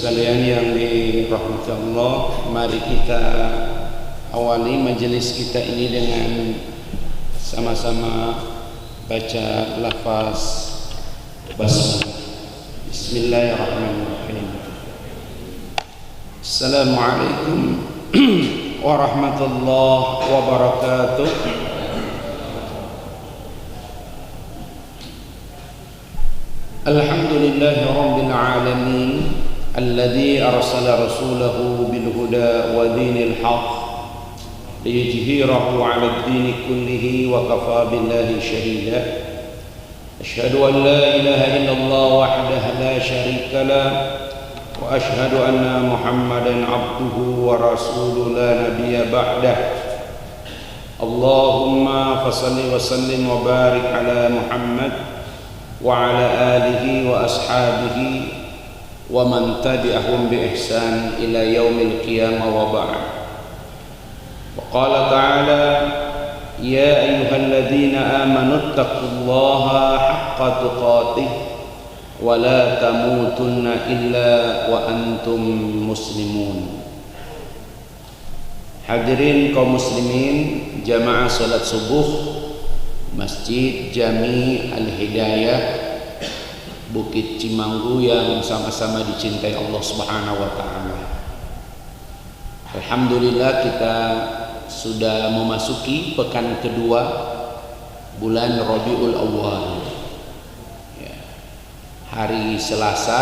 sekalian yang dirahmati Allah, mari kita awali majelis kita ini dengan sama-sama baca lafaz basmalah. Bismillahirrahmanirrahim. Assalamualaikum warahmatullahi wabarakatuh. Alhamdulillahi rabbil alamin alladzi arsala rasulahu bil huda wa dinil haqq liyudhhirahu 'ala ad-din kullihi wa kafa billahi shahida. Asyhadu an la ilaha illallah wahdahu la syarika lah wa asyhadu anna Muhammadan 'abduhu wa rasuluhu la nabiyya ba'dah. Allahumma fashalli wa sallim wa barik ala Muhammad wa ala alihi wa ashabihi wa man tabi'ahum bi ihsan ila yaumil qiyamah wa ba'd. Wa qala ta'ala ya ayyuhalladzina amanu taqullaha haqqa tuqatih wa la tamutunna illa wa antum muslimun. Hadirin kaum muslimin jamaah salat subuh Masjid Jami Al-Hidayah Bukit Cimanggu yang sama-sama dicintai Allah Subhanahu wa taala. Alhamdulillah kita sudah memasuki pekan kedua bulan Rabiul Awal. Ya. Hari Selasa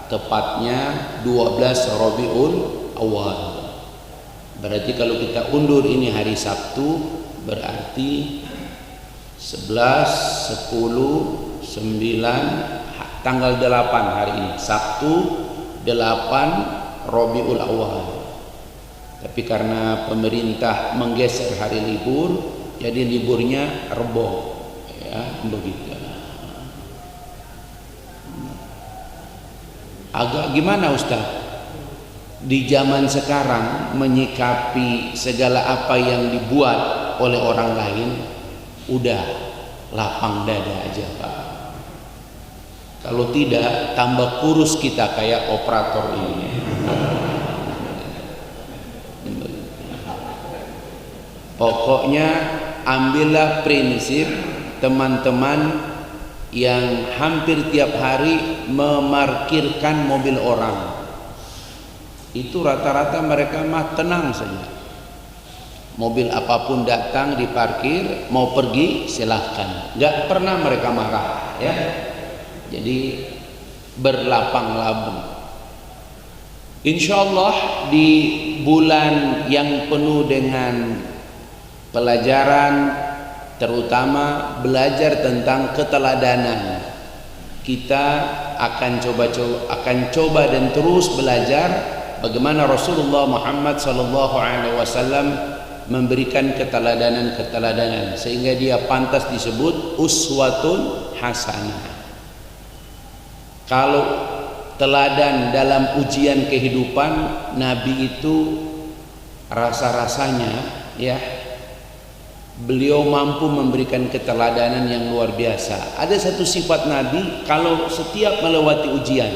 tepatnya 12 Rabiul Awal. Berarti kalau kita undur ini hari Sabtu berarti 11, 10, 9, tanggal 8 hari ini Sabtu 8 Rabiul Awal. Tapi karena pemerintah menggeser hari libur, jadi liburnya Rebo, ya begitu. Agak gimana Ustaz? Di zaman sekarang menyikapi segala apa yang dibuat oleh orang lain, udah lapang dada aja Pak. Kalau tidak tambah kurus kita kayak operator ini. Pokoknya ambillah prinsip teman-teman yang hampir tiap hari memarkirkan mobil orang. Itu rata-rata mereka mah tenang saja. Mobil apapun datang diparkir, mau pergi silahkan, nggak pernah mereka marah, ya. Jadi berlapang-labang. Insya Allah di bulan yang penuh dengan pelajaran, terutama belajar tentang keteladanan, kita akan coba dan terus belajar bagaimana Rasulullah Muhammad SAW memberikan keteladanan sehingga dia pantas disebut uswatun hasanah. Kalau teladan dalam ujian kehidupan, Nabi itu rasa-rasanya ya beliau mampu memberikan keteladanan yang luar biasa. Ada satu sifat Nabi kalau setiap melewati ujian,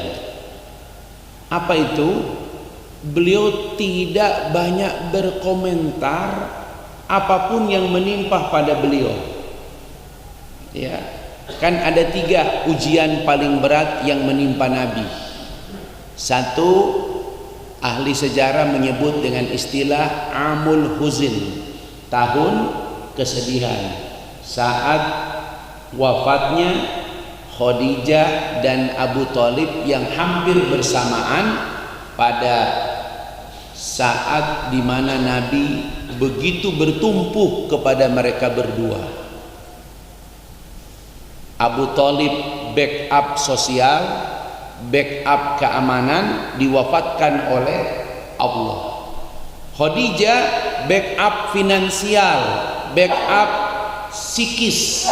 apa itu? Beliau tidak banyak berkomentar apapun yang menimpa pada beliau. Ya, kan ada 3 ujian paling berat yang menimpa Nabi. Satu, ahli sejarah menyebut dengan istilah Amul Huzn, tahun kesedihan, saat wafatnya Khadijah dan Abu Thalib yang hampir bersamaan pada saat dimana Nabi begitu bertumpu kepada mereka berdua. Abu Thalib backup sosial, backup keamanan diwafatkan oleh Allah. Khadijah backup finansial, backup psikis.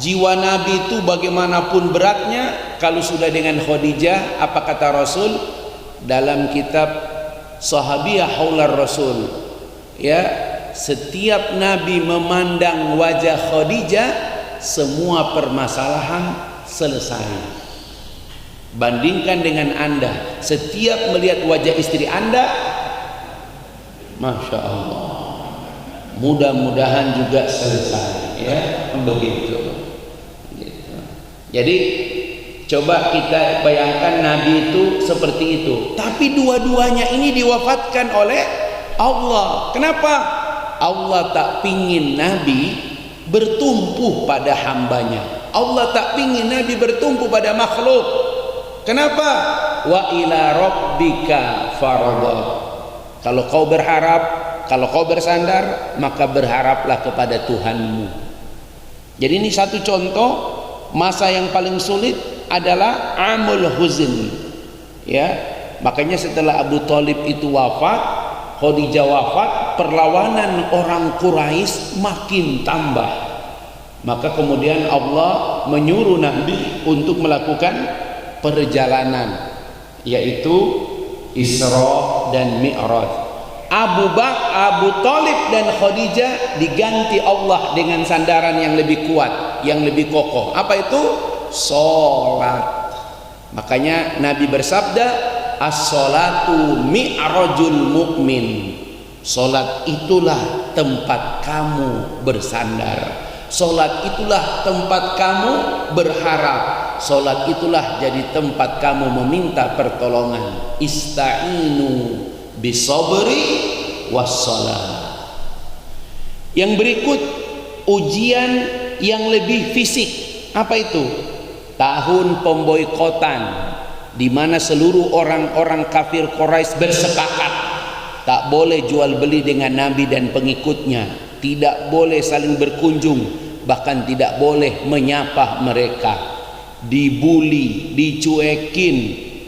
Jiwa Nabi itu bagaimanapun beratnya, kalau sudah dengan Khadijah, apa kata Rasul dalam kitab Sahabiyah Haular Rasul, ya, setiap Nabi memandang wajah Khadijah semua permasalahan selesai. Bandingkan dengan Anda, setiap melihat wajah istri Anda, Masya Allah, mudah-mudahan juga selesai, ya, begitu. Gitu. Jadi coba kita bayangkan Nabi itu seperti itu, tapi dua-duanya ini diwafatkan oleh Allah. Kenapa? Allah tak pingin Nabi bertumpu pada hambanya. Allah tak pingin Nabi bertumpu pada makhluk. Kenapa? Wa ila rabbika farghab. Kalau kau berharap, kalau kau bersandar, maka berharaplah kepada Tuhanmu. Jadi ini satu contoh masa yang paling sulit adalah amul huzn. Ya, makanya setelah Abu Thalib itu wafat, Khadijah wafat, perlawanan orang Quraisy makin tambah. Maka kemudian Allah menyuruh Nabi untuk melakukan perjalanan, yaitu Isra dan Mi'raj. Abu Thalib dan Khadijah diganti Allah dengan sandaran yang lebih kuat, yang lebih kokoh. Apa itu? Salat. Makanya Nabi bersabda, as-salatu mi'rajul mu'min. Salat itulah tempat kamu bersandar. Salat itulah tempat kamu berharap. Salat itulah jadi tempat kamu meminta pertolongan. Ista'inu bisabri wassalah. Yang berikut ujian yang lebih fisik. Apa itu? Tahun pemboikotan, di mana seluruh orang-orang kafir Quraisy bersepakat tak boleh jual beli dengan Nabi dan pengikutnya, tidak boleh saling berkunjung, bahkan tidak boleh menyapa mereka. Dibuli, dicuekin,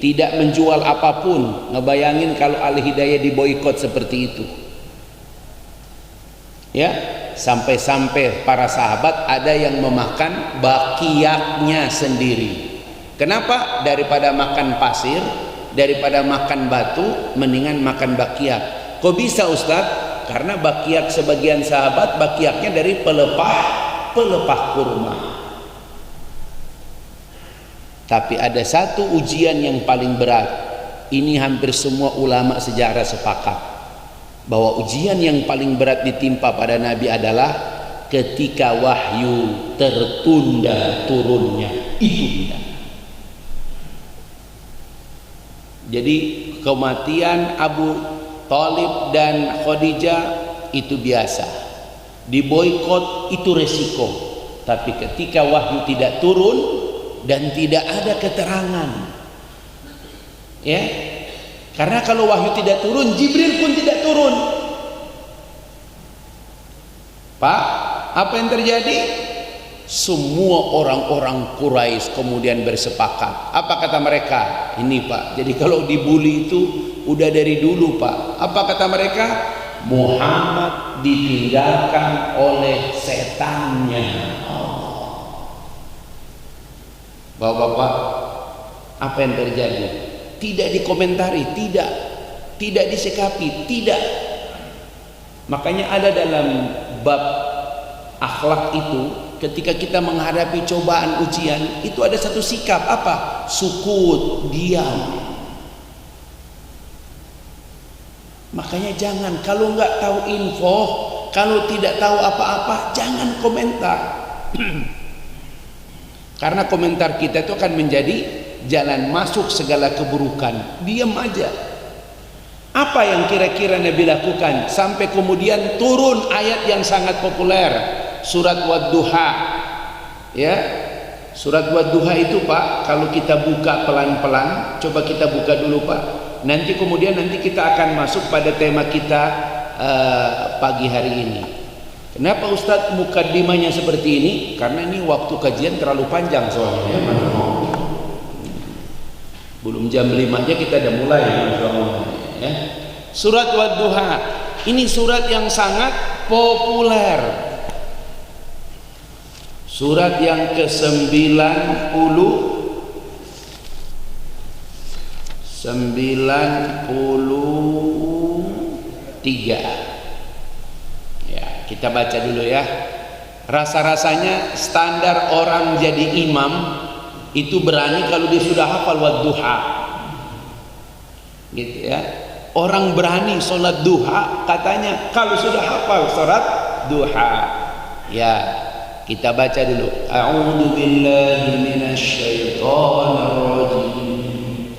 tidak menjual apapun. Ngebayangin kalau Al Hidayah diboikot seperti itu, ya, sampai-sampai para sahabat ada yang memakan bakiyaknya sendiri. Kenapa? Daripada makan pasir, daripada makan batu, mendingan makan bakiyak. Kok bisa Ustadz? Karena bakiyak sebagian sahabat bakiyaknya dari pelepah kurma. Tapi ada satu ujian yang paling berat. Ini hampir semua ulama sejarah sepakat bahwa ujian yang paling berat ditimpa pada Nabi adalah ketika wahyu tertunda turunnya. Itu dia. Jadi kematian Abu Thalib dan Khadijah itu biasa. Diboikot itu resiko. Tapi ketika wahyu tidak turun dan tidak ada keterangan, ya, karena kalau wahyu tidak turun, Jibril pun tidak turun. Pak, apa yang terjadi? Semua orang-orang Quraisy kemudian bersepakat. Apa kata mereka? Ini Pak, jadi kalau dibully itu udah dari dulu Pak. Apa kata mereka? Muhammad ditinggalkan oleh setannya. Bapak-bapak, apa yang terjadi? Tidak dikomentari, tidak disikapi, tidak. Makanya ada dalam bab akhlak itu, ketika kita menghadapi cobaan ujian, itu ada satu sikap, apa? Sukut, diam. Makanya jangan, kalau nggak tahu info, kalau tidak tahu apa-apa, jangan komentar. Karena komentar kita itu akan menjadi jalan masuk segala keburukan. Diam aja. Apa yang kira-kira Nabi lakukan sampai kemudian turun ayat yang sangat populer, surat Wad-Duha. Ya, surat Wad-Duha itu Pak, kalau kita buka pelan-pelan, coba kita buka dulu Pak. Nanti kita akan masuk pada tema kita pagi hari ini. Kenapa Ustadz mukaddimahnya seperti ini? Karena ini waktu kajian terlalu panjang soalnya. Belum jam 5 aja kita udah mulai. Ya. Surat Wad-Duha. Ini surat yang sangat populer. Surat yang ke-93. Kita baca dulu ya. Rasa-rasanya standar orang jadi imam Itu berani kalau dia sudah hafal wadduha, gitu ya. Orang berani sholat duha katanya kalau sudah hafal sholat duha. Ya, kita baca dulu. A'udzu billahi minasy syaithanir rajim.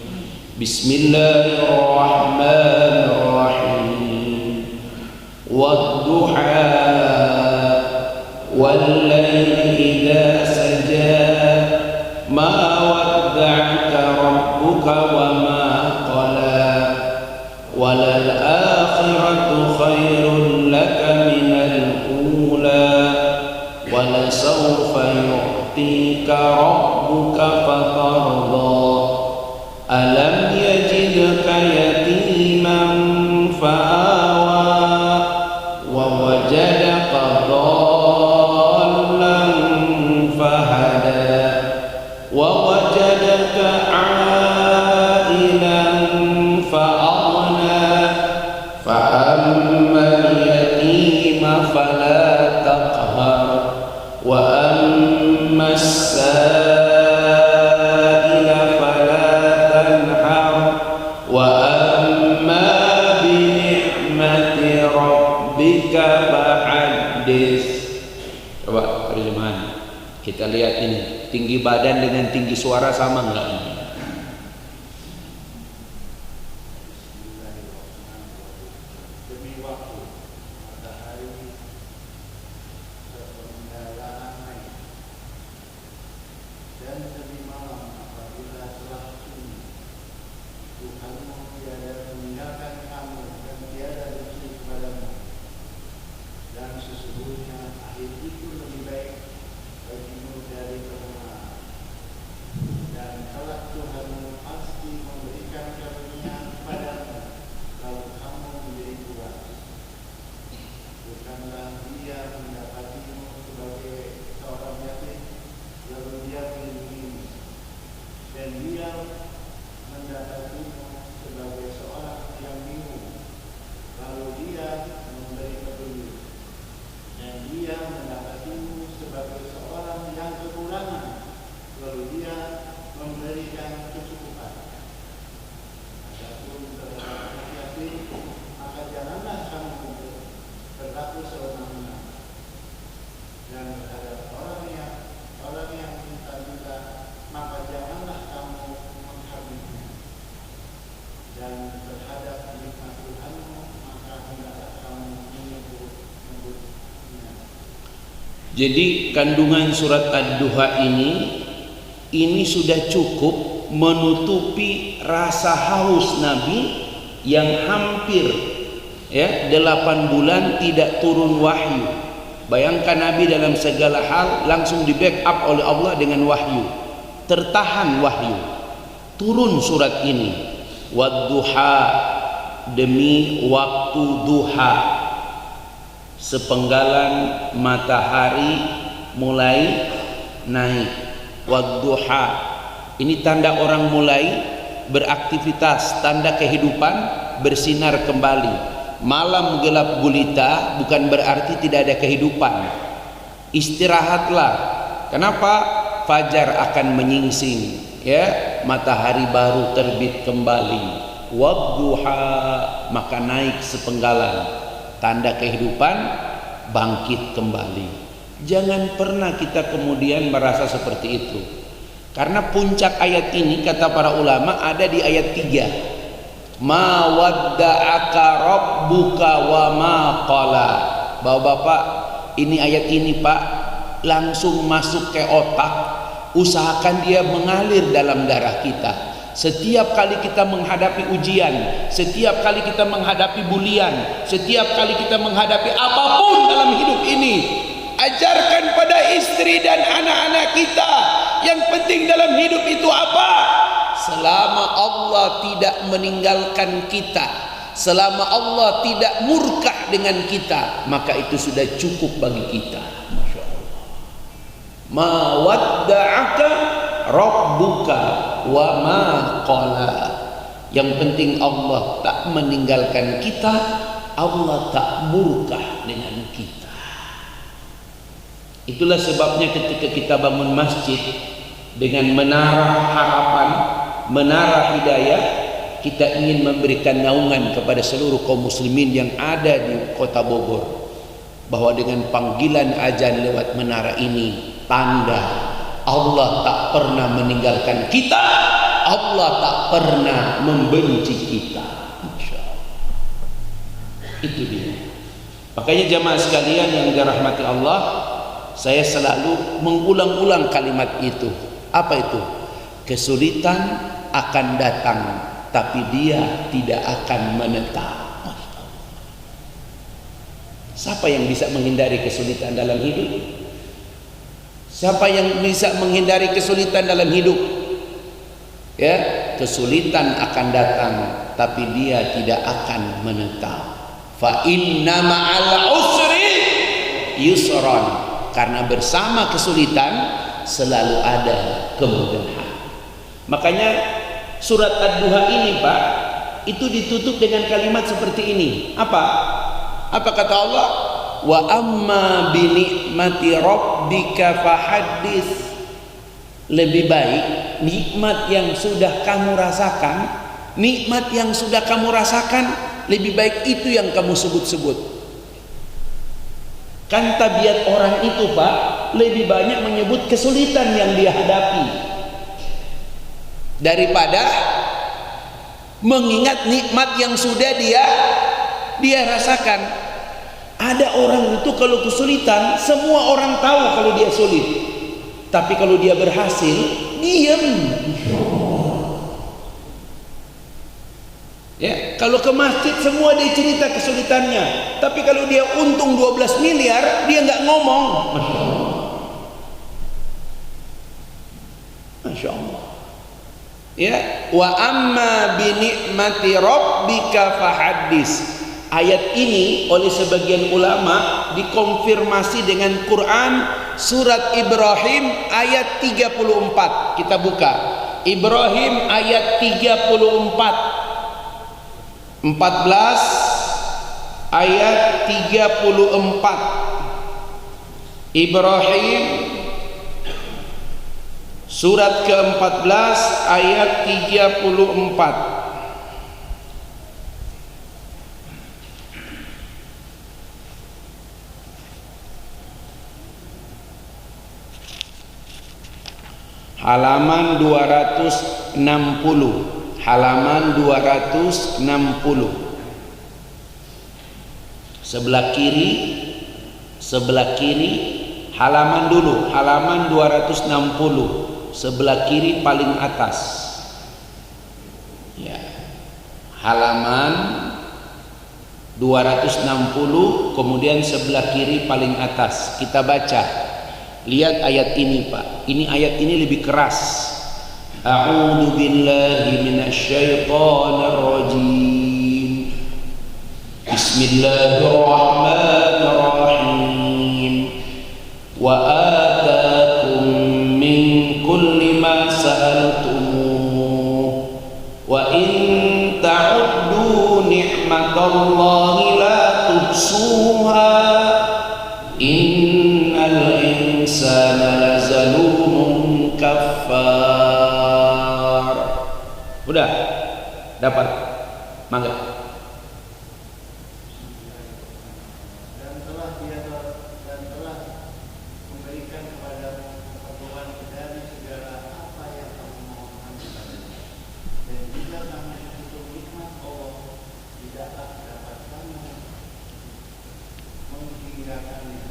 Bismillahirrahmanirrahim. Wadduha wal-laili idza saja ma wadda'aka rabbuka wa ma qala walal akhiratu khairun laka minal ula walasawfa yu'tika rabbuka fatarda alam yajidka yatiman fa'awa wa wajadaka dhallan fahada wa wajadaka a'ilan fa'aghna fa'amma al-yatima fala taqhar wa amma as-sa'ila fala tanhar wa amma bi ni'mati rabbika fahaddits. Coba terjemahan. Kita lihat ini, tinggi badan dengan tinggi suara sama enggak ini? Demi waktu matahari sepenggalaan naik, dan demi malam apabila telah sunyi, Tuhanmu tiada meninggalkan kamu dan tiada benci kepadamu, dan sesungguhnya akhir itu lebih baik bagimu dari permulaan, dan kelak Tuhanmu pasti memberikan karunia kepadamu kalau kamu menjadi kuat. Bukanlah Dia mendapatimu sebagai seorang yatim lalu Dia melindungimu, dan Dia mendapatimu sebagai seorang yang bingung lalu Dia memberi petunjuk, dan Dia mendapatimu sebagai seorang yang kekurangan lalu Dia memberikan kecukupan. Adapun terhadap anak yatim, maka janganlah kamu berlaku sewenang-wenang, dan terhadap orang yang minta-minta, maka janganlah kamu menghabisnya, dan terhadap nikmat Tuhanmu, maka hendaklah kamu menyebut-nyebutnya. Jadi kandungan surat Ad-Duha ini sudah cukup menutupi rasa haus Nabi yang hampir 8 bulan tidak turun wahyu. Bayangkan Nabi dalam segala hal langsung di backup oleh Allah dengan wahyu, tertahan wahyu, turun surat ini. Wadduha, demi waktu duha, sepenggalan matahari mulai naik. Wadduha ini tanda orang mulai beraktivitas, tanda kehidupan bersinar kembali. Malam gelap gulita bukan berarti tidak ada kehidupan. Istirahatlah. Kenapa? Fajar akan menyingsing, ya, matahari baru terbit kembali. Wadduha, maka naik sepenggalan, tanda kehidupan bangkit kembali. Jangan pernah kita kemudian merasa seperti itu, karena puncak ayat ini kata para ulama ada di ayat 3. Ma wadda'aka rabbuka wa ma qala. Bapak-bapak, ini ayat ini Pak langsung masuk ke otak, usahakan dia mengalir dalam darah kita. Setiap kali kita menghadapi ujian, setiap kali kita menghadapi bulian, setiap kali kita menghadapi apapun dalam hidup ini, ajarkan pada istri dan anak-anak kita, yang penting dalam hidup itu apa? Selama Allah tidak meninggalkan kita, selama Allah tidak murka dengan kita, maka itu sudah cukup bagi kita. Masya Allah. Ma wadda'aka rabbuka wa ma qala. Yang penting Allah tak meninggalkan kita, Allah tak murka dengan kita. Itulah sebabnya ketika kita bangun masjid, dengan menara harapan, menara hidayah, kita ingin memberikan naungan kepada seluruh kaum muslimin yang ada di kota Bogor, bahwa dengan panggilan azan lewat menara ini, tanda Allah tak pernah meninggalkan kita, Allah tak pernah membenci kita. Itu dia. Makanya jamaah sekalian yang dirahmati Allah, saya selalu mengulang-ulang kalimat itu. Apa itu? Kesulitan akan datang, tapi dia tidak akan menetap. Siapa yang bisa menghindari kesulitan dalam hidup? Siapa yang bisa menghindari kesulitan dalam hidup? Ya, kesulitan akan datang, tapi dia tidak akan menetap. Fa inna ma'al usri yusran. Karena bersama kesulitan selalu ada kemudahan. Makanya surat Ad-Duha ini, Pak, itu ditutup dengan kalimat seperti ini. Apa kata Allah? Wa amma bi ni'mati rabbika fahaddits. Lebih baik nikmat yang sudah kamu rasakan, nikmat yang sudah kamu rasakan, lebih baik itu yang kamu sebut-sebut. Kan tabiat orang itu, Pak, lebih banyak menyebut kesulitan yang dia hadapi daripada mengingat nikmat yang sudah dia rasakan. Ada orang itu kalau kesulitan, semua orang tahu kalau dia sulit, tapi kalau dia berhasil, diam. Ya, kalau ke masjid semua dia cerita kesulitannya, tapi kalau dia untung 12 miliar, dia nggak ngomong. Masya Allah. Ya, wa amma bi ni'mati rabbika fahaddits. Ayat ini oleh sebagian ulama dikonfirmasi dengan Quran surat Ibrahim ayat 34. Kita buka Ibrahim ayat 34. 14 ayat 34. Ibrahim surat ke-14 ayat 34. Halaman 260. Halaman 260. Sebelah kiri halaman dulu, halaman 260. Sebelah kiri paling atas. Ya. Halaman 260, kemudian sebelah kiri paling atas. Kita baca. Lihat ayat ini, Pak. Ini ayat ini lebih keras. A'udzu billahi minasyaitonir rajim. Bismillahirrahmanirrahim. Wa ataakum min kulli ma sa'altumuh. Wa in ta'uddu ni'matallahi la tuhsuha. Innal insana lazalumun kafar. Udah dapat? Mangga. Dan telah memberikan kepada pertolongan dari segala apa yang kamu mohonkan kepadanya. Dan jika kamu untuk nikmat Allah, tidaklah dapat kamu menghinggakannya.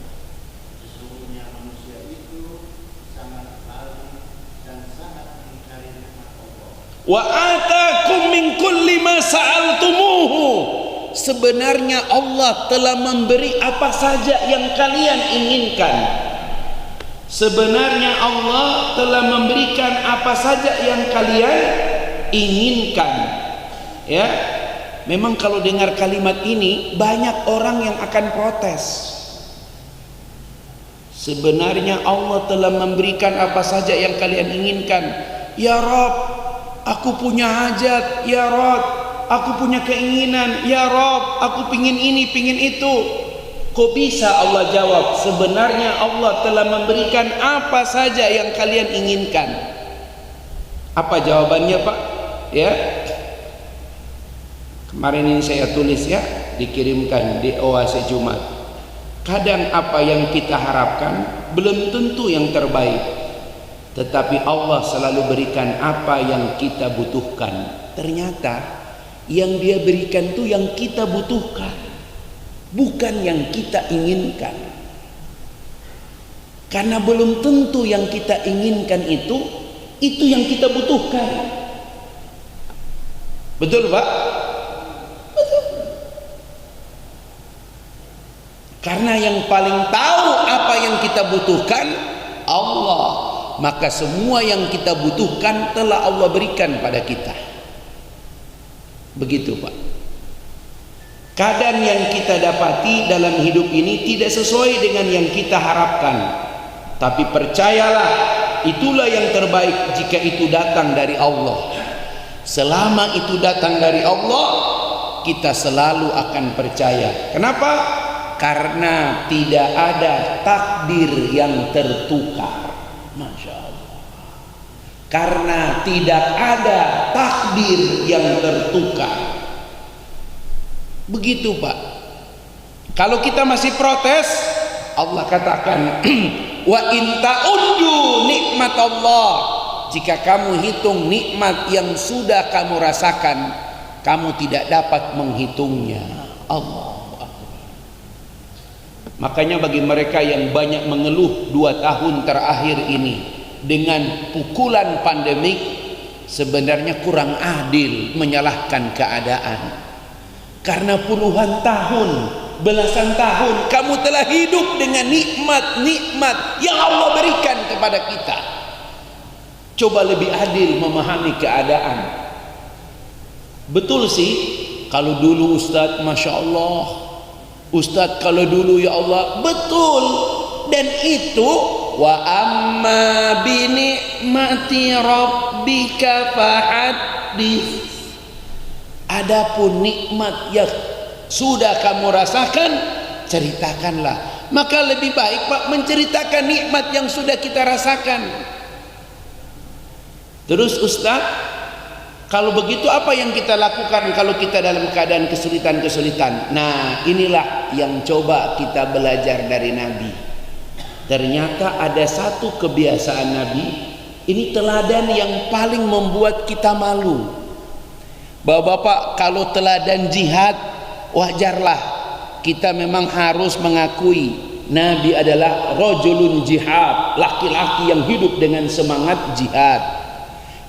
Sesungguhnya manusia itu sangat lalai dan sangat mengingkari nikmat Allah. Wa atakum min kulli ma sa'altumuhu. Sebenarnya Allah telah memberi apa saja yang kalian inginkan. Sebenarnya Allah telah memberikan apa saja yang kalian inginkan. Ya. Memang kalau dengar kalimat ini banyak orang yang akan protes. Sebenarnya Allah telah memberikan apa saja yang kalian inginkan. Ya Rabb, aku punya hajat. Ya Rabb, aku punya keinginan. Ya Rabb, aku pingin ini, pingin itu. Kok bisa Allah jawab? Sebenarnya Allah telah memberikan apa saja yang kalian inginkan. Apa jawabannya Pak? Ya, kemarin ini saya tulis ya, dikirimkan di Oase Jumat. Kadang apa yang kita harapkan belum tentu yang terbaik, tetapi Allah selalu berikan apa yang kita butuhkan. Ternyata yang Dia berikan itu yang kita butuhkan, bukan yang kita inginkan. Karena belum tentu yang kita inginkan itu yang kita butuhkan. Betul Pak? Betul. Karena yang paling tahu apa yang kita butuhkan Allah. Maka semua yang kita butuhkan telah Allah berikan pada kita. Begitu Pak. Kadang yang kita dapati dalam hidup ini tidak sesuai dengan yang kita harapkan. Tapi percayalah, itulah yang terbaik jika itu datang dari Allah. Selama itu datang dari Allah, kita selalu akan percaya. Kenapa? Karena tidak ada takdir yang tertukar. Masya Allah. Karena tidak ada takdir yang tertukar. Begitu Pak. Kalau kita masih protes, Allah katakan wa in ta'uddu nikmat Allah, jika kamu hitung nikmat yang sudah kamu rasakan, kamu tidak dapat menghitungnya. Allahu Akbar. Makanya bagi mereka yang banyak mengeluh 2 tahun terakhir ini dengan pukulan pandemik, sebenarnya kurang adil menyalahkan keadaan. Karena puluhan tahun, belasan tahun kamu telah hidup dengan nikmat-nikmat yang Allah berikan kepada kita. Coba lebih adil memahami keadaan. Betul sih, kalau dulu Ustadz, Masya Allah, Ustadz kalau dulu ya Allah, betul. Dan itu wa amma bi ni'mati rabbika fahaddits. Adapun nikmat yang sudah kamu rasakan, ceritakanlah. Maka lebih baik Pak menceritakan nikmat yang sudah kita rasakan. Terus Ustaz, kalau begitu apa yang kita lakukan kalau kita dalam keadaan kesulitan-kesulitan? Nah, inilah yang coba kita belajar dari Nabi. Ternyata ada satu kebiasaan Nabi, ini teladan yang paling membuat kita malu. Bapak-bapak, kalau teladan jihad, wajarlah kita memang harus mengakui Nabi adalah rajulun jihad, laki-laki yang hidup dengan semangat jihad.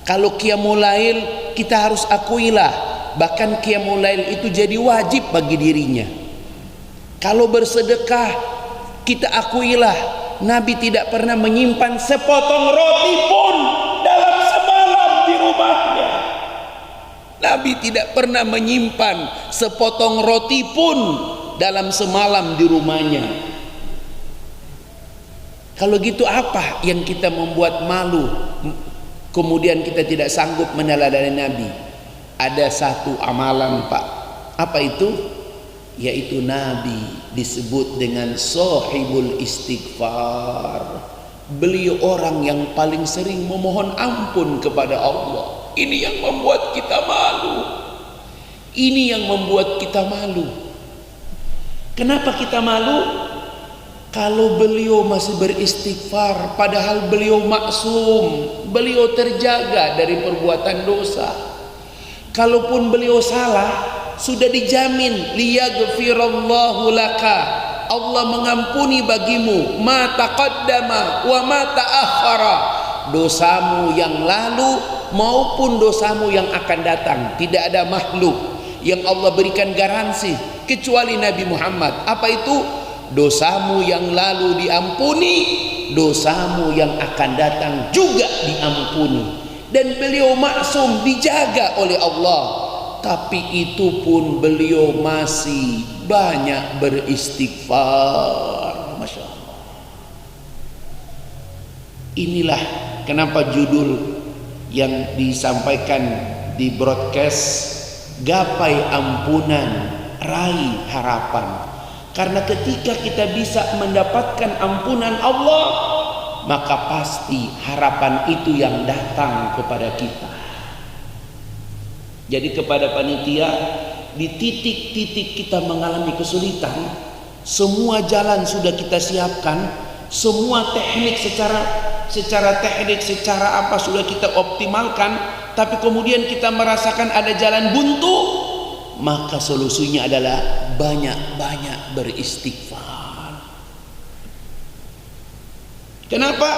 Kalau qiyamul lail, kita harus akuilah, bahkan qiyamul lail itu jadi wajib bagi dirinya. Kalau bersedekah, kita akuilah Nabi tidak pernah menyimpan sepotong roti pun dalam semalam di rumahnya. Nabi tidak pernah menyimpan sepotong roti pun dalam semalam di rumahnya. Kalau gitu apa yang kita membuat malu, kemudian kita tidak sanggup meneladani Nabi? Ada satu amalan Pak. Apa itu? Yaitu Nabi disebut dengan sahibul istighfar. Beliau orang yang paling sering memohon ampun kepada Allah. Ini yang membuat kita malu. Ini yang membuat kita malu. Kenapa kita malu? Kalau beliau masih beristighfar, padahal beliau maksum, beliau terjaga dari perbuatan dosa. Kalaupun beliau salah, sudah dijamin liyaghfirallahu laka, Allah mengampuni bagimu ma taqaddama wa ma ta'akhkhara, dosamu yang lalu maupun dosamu yang akan datang. Tidak ada makhluk yang Allah berikan garansi kecuali Nabi Muhammad. Apa itu? Dosamu yang lalu diampuni, dosamu yang akan datang juga diampuni. Dan beliau maksum, dijaga oleh Allah. Tapi itu pun beliau masih banyak beristighfar. Masya Allah. Inilah kenapa judul yang disampaikan di broadcast, gapai ampunan, raih harapan. Karena ketika kita bisa mendapatkan ampunan Allah, maka pasti harapan itu yang datang kepada kita. Jadi kepada panitia, di titik-titik kita mengalami kesulitan, semua jalan sudah kita siapkan, semua teknik secara teknik, secara apa sudah kita optimalkan, tapi kemudian kita merasakan ada jalan buntu, maka solusinya adalah banyak-banyak beristighfar. Kenapa?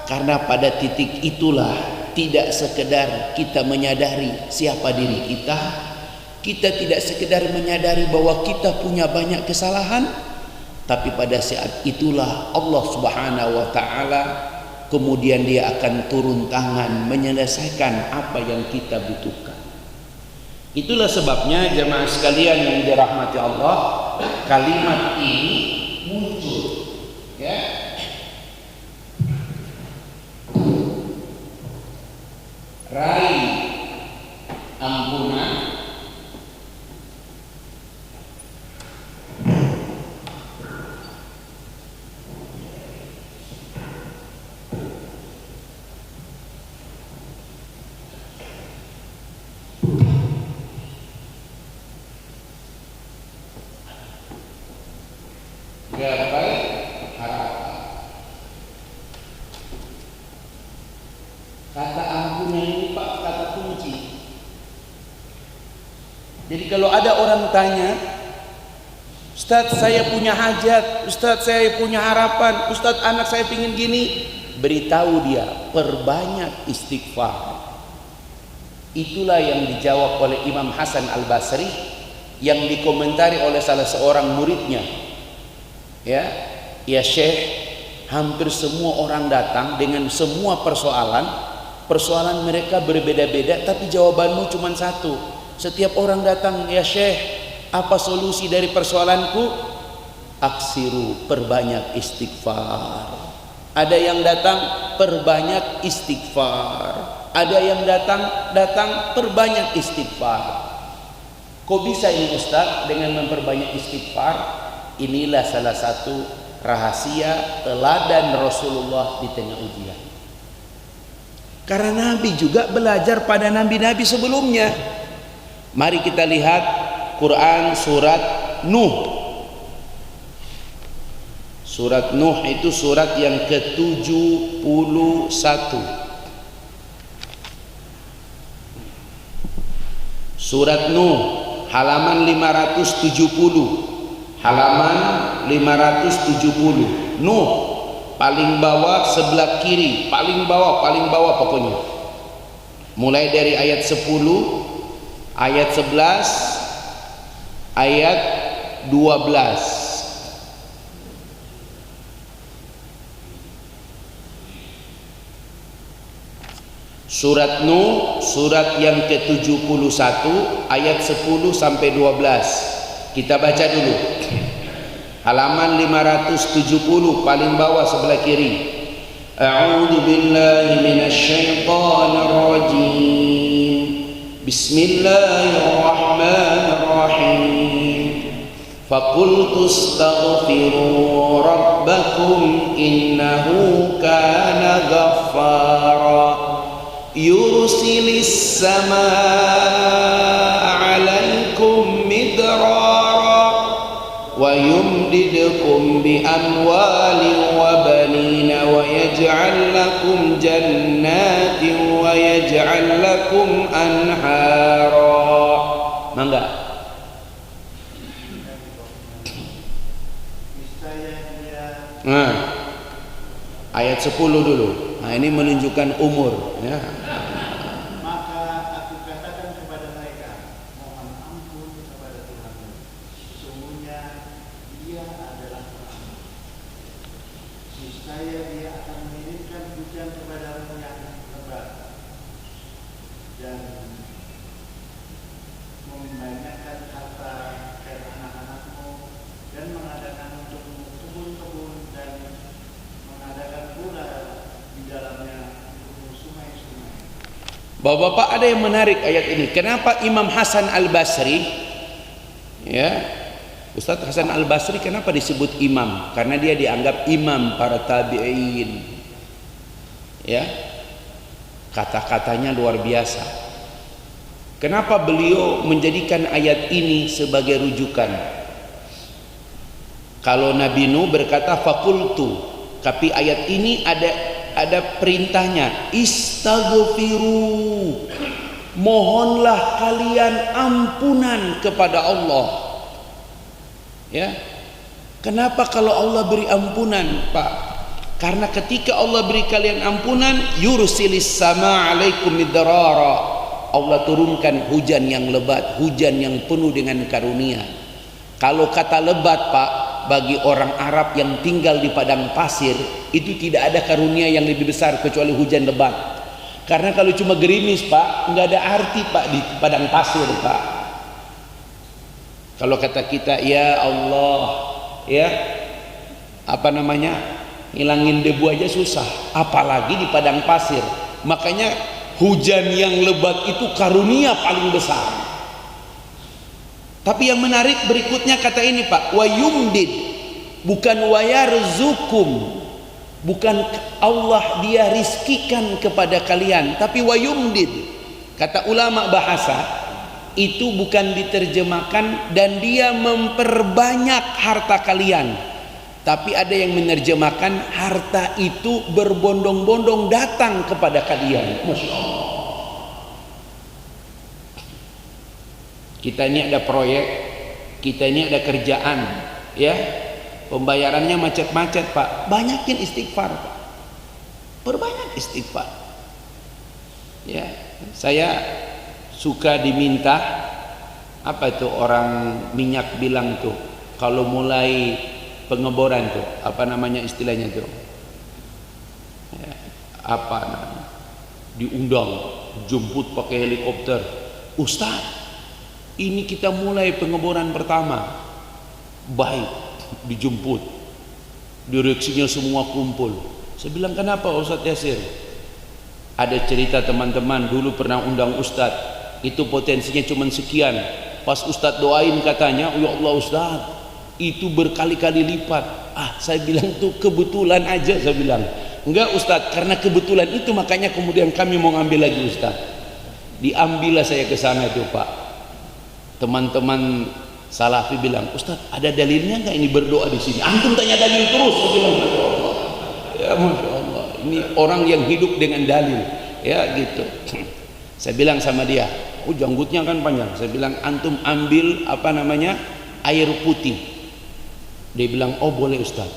Karena pada titik itulah tidak sekedar kita menyadari siapa diri kita, kita tidak sekedar menyadari bahwa kita punya banyak kesalahan, tapi pada saat itulah Allah Subhanahu wa taala kemudian dia akan turun tangan menyelesaikan apa yang kita butuhkan. Itulah sebabnya jemaah sekalian yang dirahmati Allah, kalimat ini muncul, ya. Raih ampunan gapai harapan. Kata ampunan ini Pak, kata kunci. Jadi kalau ada orang tanya, Ustadz saya punya hajat, Ustadz saya punya harapan, Ustadz anak saya pingin gini, beritahu dia, perbanyak istighfar. Itulah yang dijawab oleh Imam Hasan Al-Basri, yang dikomentari oleh salah seorang muridnya. Ya Syekh, hampir semua orang datang dengan semua persoalan mereka berbeda-beda, tapi jawabanmu cuma satu. Setiap orang datang, ya Syekh, apa solusi dari persoalanku? Aksiru, perbanyak istighfar. Ada yang datang, perbanyak istighfar. Ada yang datang perbanyak istighfar. Kok bisa ini Ustaz dengan memperbanyak istighfar? Inilah salah satu rahasia teladan Rasulullah di tengah ujian. Karena Nabi juga belajar pada nabi-nabi sebelumnya. Mari kita lihat Quran surat Nuh. Surat Nuh itu surat yang ke-71. Surat Nuh halaman 570. Halaman 570. Nuh paling bawah sebelah kiri, paling bawah pokoknya. Mulai dari ayat 10, ayat 11, ayat 12. Surat Nuh, surat yang ke-71, ayat 10 sampai 12. Kita baca dulu. Halaman 570 paling bawah sebelah kiri. A'udzu billahi minasy syaithanir rajim. Bismillahirrahmanirrahim. Faqultu astaghfiru rabbakum innahu kana ghaffara yursilis samaa'a 'alaikum midrara wa yumdidkum bi amwalin wa banina wa yaj'al lakum jannatin wa yaj'al lakum anhara. Mangga. Nah, ayat 10 dulu. Nah, ini menunjukkan umur, ya. Bapak-bapak, ada yang menarik ayat ini. Kenapa Imam Hasan Al-Basri, ya, Ustadz Hasan Al-Basri kenapa disebut imam? Karena dia dianggap imam para tabi'in. Ya, kata-katanya luar biasa. Kenapa beliau menjadikan ayat ini sebagai rujukan? Kalau Nabi Nuh berkata fakultu, tapi ayat ini ada perintahnya, istaghfiru, mohonlah kalian ampunan kepada Allah. Ya, kenapa kalau Allah beri ampunan, Pak? Karena ketika Allah beri kalian ampunan, yursilis sama alaikum midrara, Allah turunkan hujan yang lebat, hujan yang penuh dengan karunia. Kalau kata lebat, Pak, bagi orang Arab yang tinggal di padang pasir, itu tidak ada karunia yang lebih besar kecuali hujan lebat. Karena kalau cuma gerimis, Pak, nggak ada arti, Pak, di padang pasir, Pak. Kalau kata kita, ya Allah, ya, apa namanya, hilangin debu aja susah, apalagi di padang pasir. Makanya hujan yang lebat itu karunia paling besar. Tapi yang menarik berikutnya kata ini, Pak, wa yumdid, bukan wa yarzukum, bukan Allah dia rizkikan kepada kalian, tapi wa yumdid. Kata ulama bahasa itu bukan diterjemahkan dan dia memperbanyak harta kalian, tapi ada yang menerjemahkan harta itu berbondong-bondong datang kepada kalian. Masya Allah. Kita ini ada proyek, kita ini ada kerjaan, ya, pembayarannya macet-macet, Pak. Banyakin istighfar, Pak. Perbanyak istighfar. Ya, saya suka diminta, apa itu orang minyak bilang tuh, kalau mulai pengeboran tuh, apa namanya istilahnya tuh, ya, apa namanya, diundang, jemput pakai helikopter, Ustaz, ini kita mulai pengeboran pertama, baik, dijemput, direksinya semua kumpul. Saya bilang, kenapa Ustaz Yasir? Ada cerita teman-teman dulu pernah undang Ustaz, itu potensinya cuma sekian, pas Ustaz doain katanya, ya Allah Ustaz, itu berkali-kali lipat. Saya bilang tuh kebetulan aja, saya bilang. Enggak Ustaz, karena kebetulan itu makanya kemudian kami mau ngambil lagi Ustaz. Diambillah saya ke sana itu, Pak. Teman-teman Salafi bilang, Ustaz ada dalilnya nggak ini berdoa di sini? Antum tanya dalil terus, saya bilang. Masya Allah. Ya Masya Allah, ini orang yang hidup dengan dalil, ya gitu. Saya bilang sama dia, oh janggutnya kan panjang. Saya bilang, antum ambil apa namanya air putih. Dia bilang, oh boleh Ustaz,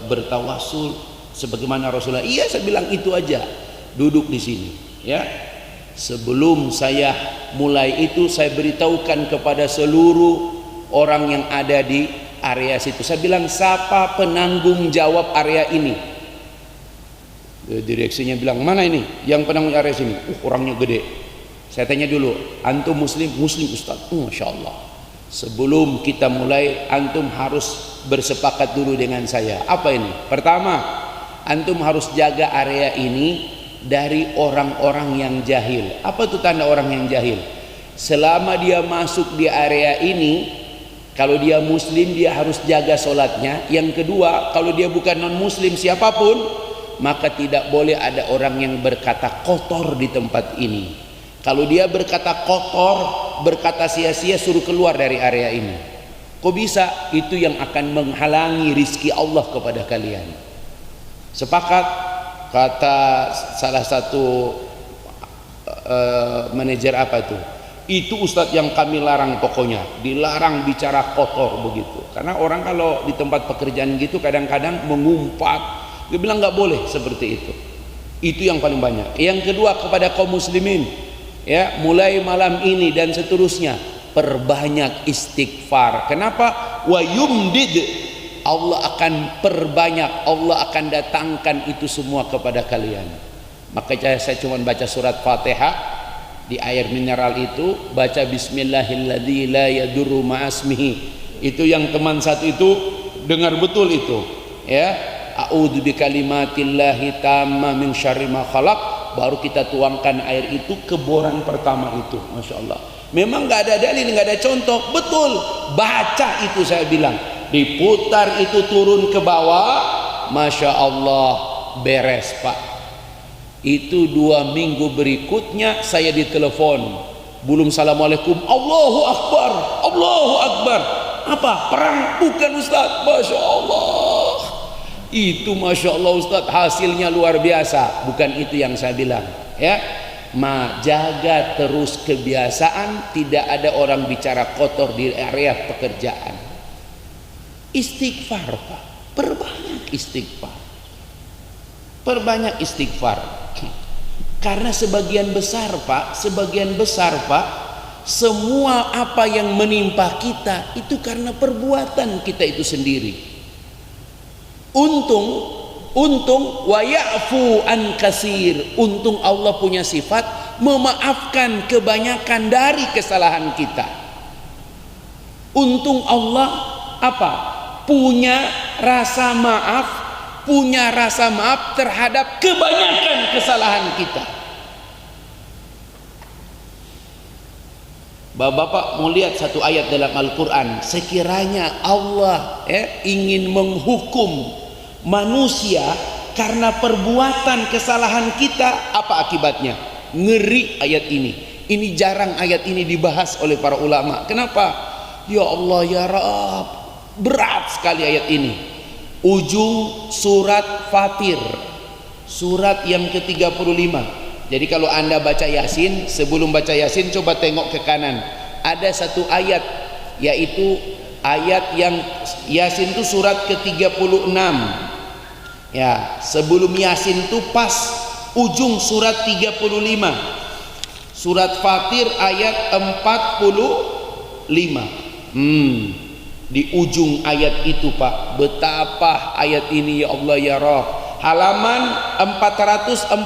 bertawasul sebagaimana Rasulullah. Iya, saya bilang itu aja. Duduk di sini, ya. Sebelum saya mulai itu, saya beritahukan kepada seluruh orang yang ada di area situ. Saya bilang, siapa penanggung jawab area ini? Direksinya bilang, mana ini yang penanggung area sini? Orangnya gede. Saya tanya dulu, antum muslim? Muslim Ustaz. Masya Allah. Sebelum kita mulai, antum harus bersepakat dulu dengan saya. Apa ini? Pertama, antum harus jaga area ini dari orang-orang yang jahil. Apa itu tanda orang yang jahil? Selama dia masuk di area ini, kalau dia muslim dia harus jaga sholatnya. Yang kedua, kalau dia bukan non muslim siapapun, maka tidak boleh ada orang yang berkata kotor di tempat ini. Kalau dia berkata kotor, berkata sia-sia, suruh keluar dari area ini. Kok bisa? Itu yang akan menghalangi rizki Allah kepada kalian. Sepakat? Kata salah satu manajer apa itu Ustadz yang kami larang, pokoknya dilarang bicara kotor begitu. Karena orang kalau di tempat pekerjaan gitu kadang-kadang mengumpat, dia bilang nggak boleh seperti itu. Itu yang paling banyak. Yang kedua, kepada kaum muslimin, ya, mulai malam ini dan seterusnya, perbanyak istighfar. Kenapa? Wa yumdid, Allah akan perbanyak, Allah akan datangkan itu semua kepada kalian. Makanya saya cuma baca surat Fatihah, di air mineral itu baca bismillahilladzi la yadurru ma'asmihi. Itu yang teman satu itu dengar betul itu, ya. A'udzu bikalimatillahi tamma min syarri ma khalaq. Baru kita tuangkan air itu ke boran pertama itu. Masya Allah. Memang nggak ada dalil, nggak ada contoh, betul. Baca itu, saya bilang. Diputar itu turun ke bawah, Masya Allah, beres Pak. Itu 2 minggu berikutnya saya ditelepon, belum assalamualaikum, Allahu Akbar, Allahu Akbar. Apa? Perang? Bukan Ustaz. Masya Allah. Itu Masya Allah Ustaz, hasilnya luar biasa. Bukan itu yang saya bilang, ya. Jaga terus kebiasaan, tidak ada orang bicara kotor di area pekerjaan. Istighfar, Pak. Perbanyak istighfar. Perbanyak istighfar. Karena sebagian besar Pak, semua apa yang menimpa kita itu karena perbuatan kita itu sendiri. Untung wa ya'fu an kasir. Untung Allah punya sifat memaafkan kebanyakan dari kesalahan kita. Untung Allah apa? Punya rasa maaf terhadap kebanyakan kesalahan kita. Bapak-bapak mau lihat satu ayat dalam Al-Quran. Sekiranya Allah ingin menghukum manusia karena perbuatan kesalahan kita, apa akibatnya? Ngeri ayat ini. Ini jarang ayat ini dibahas oleh para ulama. Kenapa? Ya Allah ya Rabb, berat sekali ayat ini. Ujung surat Fatir, surat yang ke-35. Jadi kalau Anda baca Yasin, sebelum baca Yasin coba tengok ke kanan. Ada satu ayat, yaitu ayat yang Yasin itu surat ke-36. Ya, sebelum Yasin itu pas ujung surat 35. Surat Fatir ayat 45. Di ujung ayat itu Pak, betapa ayat ini ya Allah ya Rabb. Halaman 440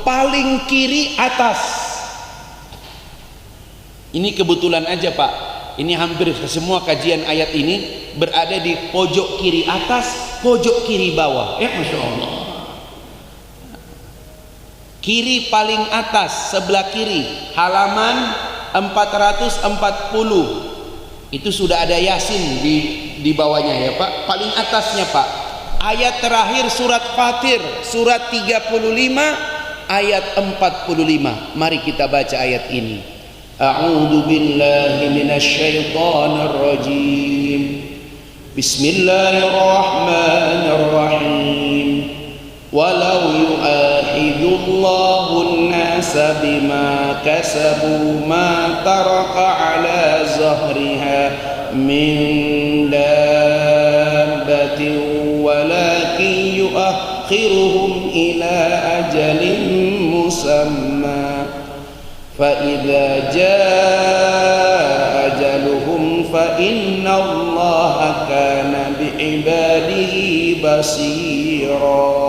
paling kiri atas. Ini kebetulan aja Pak, ini hampir semua kajian ayat ini berada di pojok kiri atas, pojok kiri bawah. Ya Masya Allah. Kiri paling atas sebelah kiri, halaman 440. Itu sudah ada Yasin di bawahnya ya Pak. Paling atasnya Pak, ayat terakhir surat Fatir, surat 35 ayat 45. Mari kita baca ayat ini. A'udzu billahi minasyaitonir rajim. Bismillahirrahmanirrahim. Walau yu'akhidullahu an-nasa bima kasabu ma taraka ala zahriha min dabbatin walakin yu'akhiruhum ila ajalin musamma fa idza jaa ajaluhum fa inna Allaha kana bi'ibadihi basira.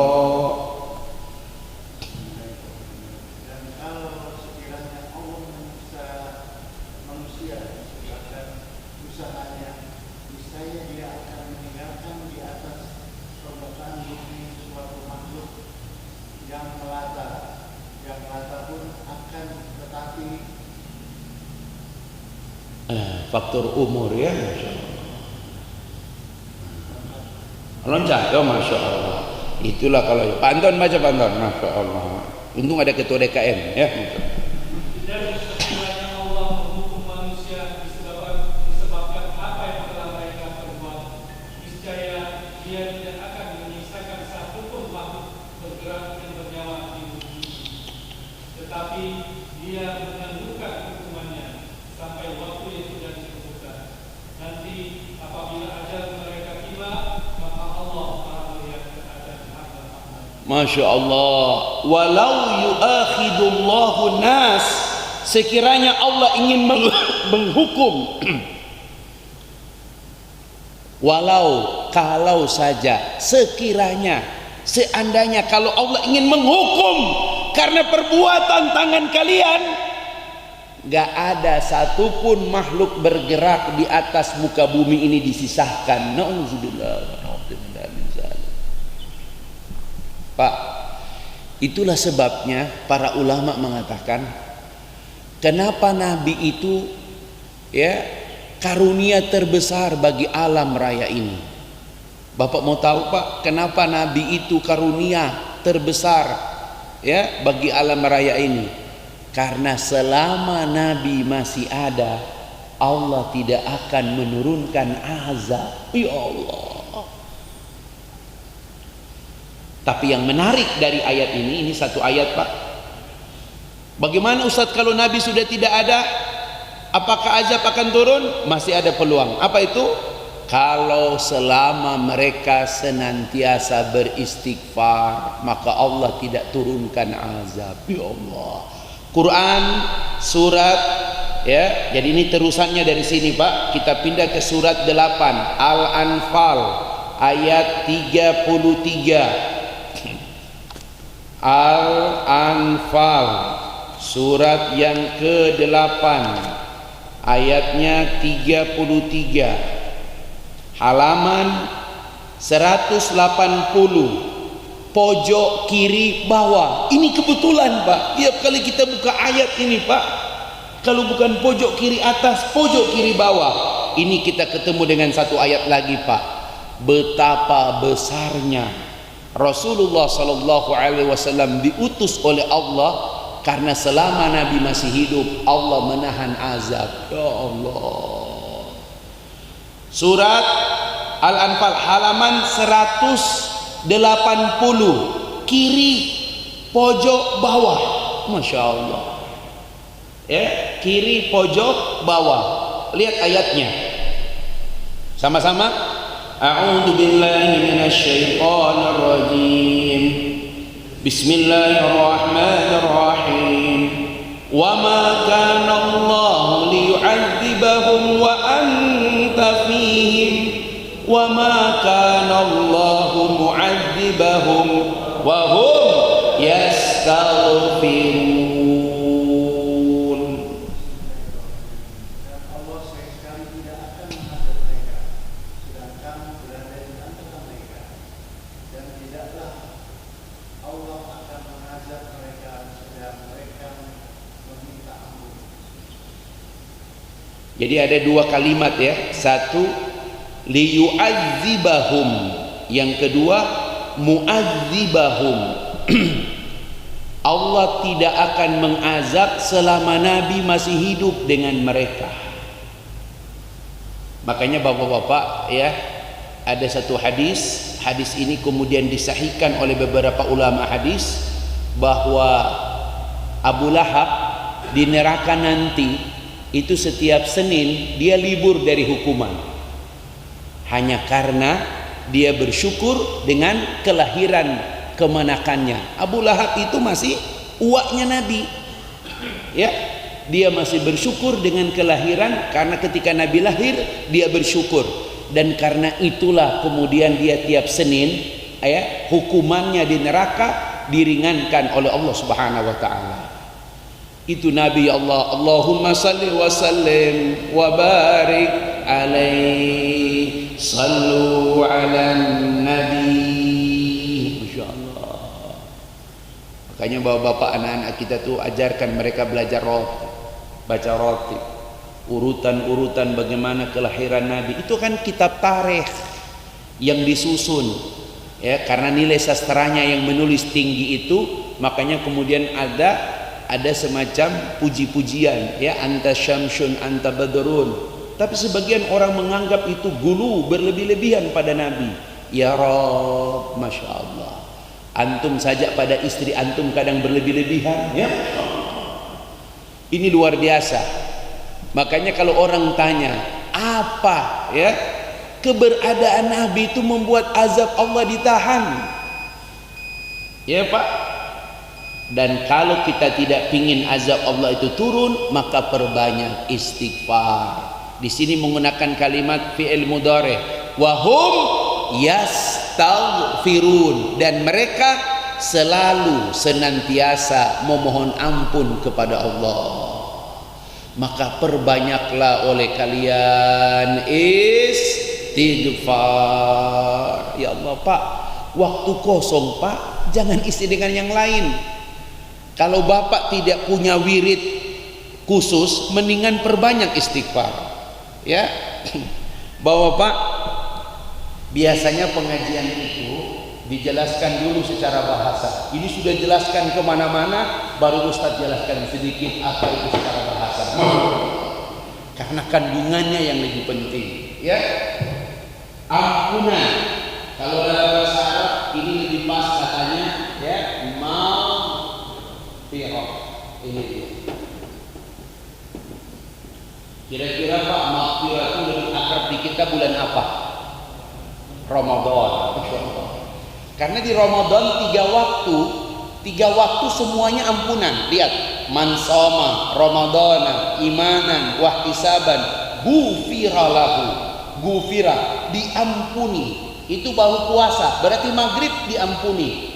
Faktor umur ya, Masya Allah. Loncat ya Masya Allah. Itulah kalau Panton baca Panton, Masya Allah. Untung ada ketua DKM ya. Allah menghukum manusia disebabkan apa yang telah mereka perbuat. Niscaya Dia tidak akan menyisakan satu pun makhluk bergerak dan bernyawa di bumi, tetapi Dia menentukan hukumannya sampai waktu yang sudah ditentukan. Nanti apabila ajal mereka tiba, maka Allah Maha melihat keadaan hamba-hamba. Masya Allah. Walau yu'akhidullahu nas, sekiranya Allah ingin menghukum kalau saja, sekiranya, seandainya kalau Allah ingin menghukum karena perbuatan tangan kalian, gak ada satupun makhluk bergerak di atas muka bumi ini disisahkan. Na'udzubillah. Pak, itulah sebabnya para ulama mengatakan, kenapa Nabi itu ya karunia terbesar bagi alam raya ini. Bapak mau tahu Pak, kenapa Nabi itu karunia terbesar ya bagi alam raya ini? Karena selama Nabi masih ada, Allah tidak akan menurunkan azab. Ya Allah. Tapi yang menarik dari ayat ini satu ayat Pak. Bagaimana Ustadz kalau Nabi sudah tidak ada, apakah azab akan turun? Masih ada peluang. Apa itu? Kalau selama mereka senantiasa beristighfar, maka Allah tidak turunkan azab. Ya Allah. Quran surat ya. Jadi ini terusannya dari sini Pak. Kita pindah ke surat 8 Al-Anfal ayat 33. Al-Anfal surat yang ke-8 ayatnya 33. Halaman 180 pojok kiri bawah. Ini kebetulan Pak, tiap kali kita buka ayat ini Pak, kalau bukan pojok kiri atas, pojok kiri bawah, ini kita ketemu dengan satu ayat lagi Pak. Betapa besarnya Rasulullah sallallahu alaihi wasallam diutus oleh Allah, karena selama Nabi masih hidup Allah menahan azab. Ya Allah. Surat Al-Anfal halaman 180 kiri pojok bawah. Masya Allah ya, kiri pojok bawah. Lihat ayatnya sama-sama. A'udzu billahi minasyaitonir rajim. Bismillahirrahmanirrahim. Wa ma kana Allah liyu'adzibahum wa anta fihim wa ma kana Allah mu'adzibahum wa hum yastaghfirun. Dan Allah sekali tidak akan mengazab mereka sedangkan berada di antara mereka, dan tidaklah Allah akan mengazab mereka sedang mereka meminta ampun. Jadi ada dua kalimat ya. Satu liyu'adzibahum, yang kedua mu'adzibahum. Allah tidak akan mengazab selama Nabi masih hidup dengan mereka. Makanya bapak-bapak ya, ada satu hadis ini kemudian disahihkan oleh beberapa ulama hadis, bahwa Abu Lahab di neraka nanti itu setiap Senin dia libur dari hukuman, hanya karena dia bersyukur dengan kelahiran kemenakannya. Abu Lahab itu masih uaknya Nabi ya, dia masih bersyukur dengan kelahiran, karena ketika Nabi lahir dia bersyukur, dan karena itulah kemudian dia tiap Senin ya, hukumannya di neraka diringankan oleh Allah Subhanahu wa taala. Itu Nabi Allah. Allahumma salli wa sallim wa barik alaihi, sallu ala nabi. Masya Allah. Makanya bapak-bapak, anak-anak kita tuh ajarkan mereka belajar roti, baca roti, urutan-urutan bagaimana kelahiran Nabi. Itu kan kitab tarikh yang disusun ya, karena nilai sastranya yang menulis tinggi itu, makanya kemudian ada semacam puji-pujian ya, anta syamsun anta badrun. Tapi sebagian orang menganggap itu gulu, berlebih-lebihan pada Nabi. Ya Rabb, Masya Allah, antum saja pada istri antum kadang berlebih-lebihan ya. Ini luar biasa. Makanya kalau orang tanya apa ya keberadaan Nabi itu membuat azab Allah ditahan ya Pak. Dan kalau kita tidak pingin azab Allah itu turun, maka perbanyak istighfar. Di sini menggunakan kalimat fi'il mudhari, wa hum yastaghfirun, dan mereka selalu senantiasa memohon ampun kepada Allah. Maka perbanyaklah oleh kalian istighfar. Ya Allah Pak, waktu kosong Pak, jangan isi dengan yang lain. Kalau bapak tidak punya wirid khusus, mendingan perbanyak istighfar ya. Bapak Biasanya pengajian itu dijelaskan dulu secara bahasa. Ini sudah jelaskan kemana-mana, baru Ustadz jelaskan sedikit apa itu secara bahasa. Karena kandungannya yang lebih penting. Ya, ampunan. Kalau dalam bahasa Arab ini lebih pas katanya, ya, maghfirah. Ini dia. Kira-kira Pak, maghfirah itu lebih akrab di kita bulan apa? Ramadan. Karena di Ramadan 3 waktu semuanya ampunan. Lihat, man shoma ramadana imanan wahtisaban ghufira lahu. Ghufira, diampuni. Itu baru puasa, berarti maghrib diampuni.